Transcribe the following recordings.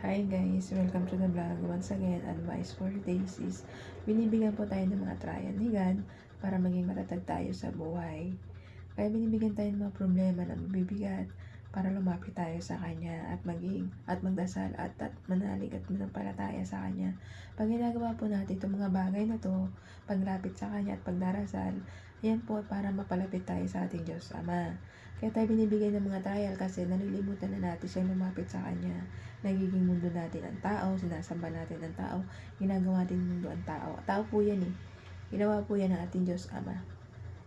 Hi guys! Welcome to the vlog. Once again, advice for days is binibigyan po tayo ng mga trial ni God para maging matatag tayo sa buhay. Kaya binibigyan tayo ng mga problema na mabibigat para lumapit tayo sa Kanya at magdasal at manalig at manampalataya sa Kanya. Pag ginagawa po natin itong mga bagay na to, paglapit sa Kanya at pagdarasal, yan po para mapalapit tayo sa ating Diyos Ama. Kaya tayo binibigyan ng mga trial kasi nalilimutan na natin siyang lumapit sa Kanya. Nagiging mundo natin ang tao, sinasamba natin ang tao, ginagawa natin mundo ang tao. Tao po yan eh. Ginawa po yan ng ating Diyos Ama.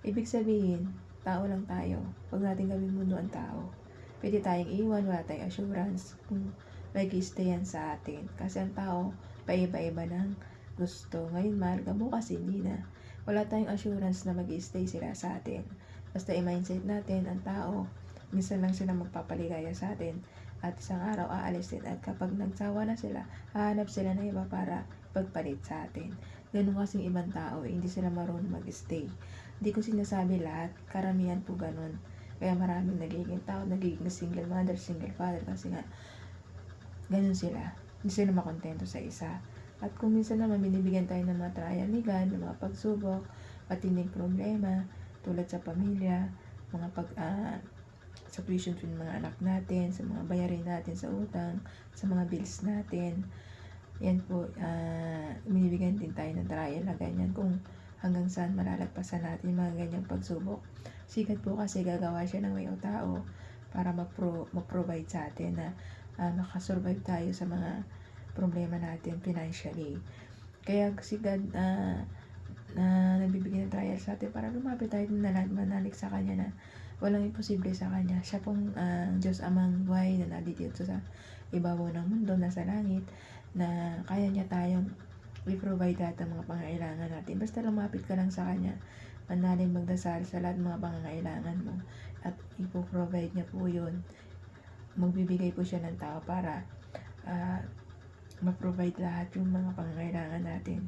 Ibig sabihin, tao lang tayo. Huwag natin gawing mundo ang tao. Pwede tayong iwan, wala tayong assurance kung mag-i-stay yan sa atin. Kasi ang tao, paiba-iba ng gusto. Ngayon mahal ka, bukas hindi na. Wala tayong assurance na mag-i-stay sila sa atin. Basta i-mindset natin, ang tao, minsan lang sila magpapaligaya sa atin. At isang araw aalis din at kapag nagsawa na sila, hahanap sila ng iba para pagpalit sa atin. Ganun kasing ibang tao, hindi sila marunong mag-stay. Hindi ko sinasabi lahat, karamihan po ganun. Kaya maraming nagiging tao, nagiging single mother, single father kasi nga ganun sila. Hindi sila makontento sa isa. At kung minsan naman binibigyan tayo ng mga trial ni God, ng mga pagsubok, matinding problema, tulad sa pamilya, mga sa tuition fee ng mga anak natin, sa mga bayarin natin sa utang, sa mga bills natin. Yan po, binibigyan din tayo ng trial na ganyan kung hanggang saan malalagpasan natin mga ganyang pagsubok. Sikat po kasi gagawa siya ng may tao para mag-provide sa atin na makasurvive tayo sa mga problema natin financially. Kaya si God na nagbibigay ng trial sa atin para lumapit tayo manalig sa Kanya na walang imposible sa Kanya. Siya pong Diyos Amang buhay na nandito sa ibabaw ng mundo, nasa langit, na kaya niya tayong i-provide lahat ng mga pangangailangan natin. Basta lumapit ka lang sa Kanya, manalig magdasal sa lahat ng mga pangangailangan mo at ipoprovide niya po yun. Magbibigay po siya ng tao para ma-provide lahat yung mga pangangailangan natin,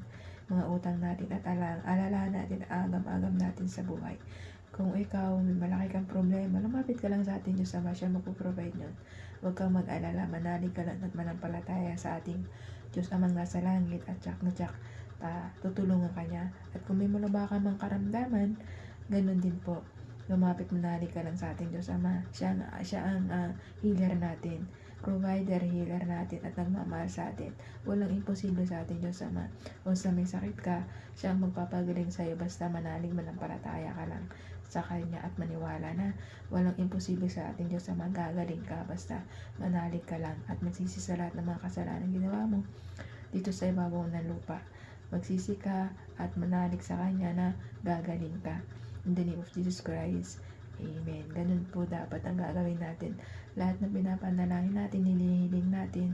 mga utang natin at alalahan natin, agam-agam natin sa buhay. Kung ikaw may malaki kang problema, lumapit ka lang sa ating Diyos Ama, siya magpo-provide nun. Huwag kang mag-alala, manalig ka lang at manampalataya sa ating Diyos Amang nasa langit at tsak na tsak tutulungan ka niya. At kung may malaba ka mang karamdaman, ganun din po. Lumapit, manalig ka lang sa ating Diyos Ama. Siya ang healer natin, provider, healer natin at nagmamahal sa atin. Walang imposible sa ating Diyos Ama. Kung sa may sakit ka, siya ang magpapagaling sa iyo basta manalig, manampalataya ka lang sa Kanya at maniwala na walang imposible sa ating Diyos Ama. Gagaling ka basta manalig ka lang at magsisi sa lahat ng mga kasalanan ginawa mo dito sa ibabaw ng lupa. Magsisi ka at manalig sa Kanya na gagaling ka. In the name of Jesus Christ. Amen. Ganun po dapat ang gagawin natin. Lahat ng pinapanalangin natin, hinihiling natin,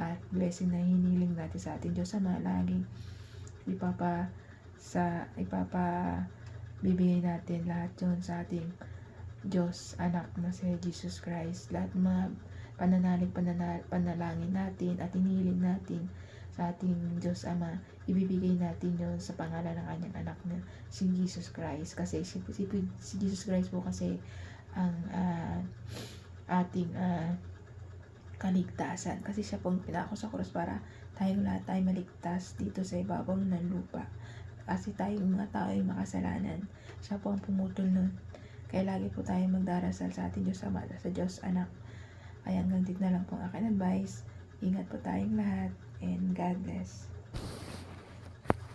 at blessing na hinihiling natin sa ating Diyos Ama, laging bibigay natin lahat yun sa ating Diyos Anak na si Jesus Christ. Lahat ng mga panalangin natin at hinihiling natin sa ating Diyos Ama, ibibigay natin yon sa pangalan ng kanyang anak na si Jesus Christ. Kasi si Jesus Christ po kasi ang ating kaligtasan. Kasi siya pong pinako sa krus para tayong lahat tayo maligtas dito sa ibabaw ng lupa. Kasi tayong mga tao ay makasalanan. Siya po ang pumutol nun. Kaya lagi po tayong magdarasal sa ating Diyos Ama, sa Diyos Anak. Kaya hanggang dito na lang po ang aking advice. Ingat po tayong lahat and God bless.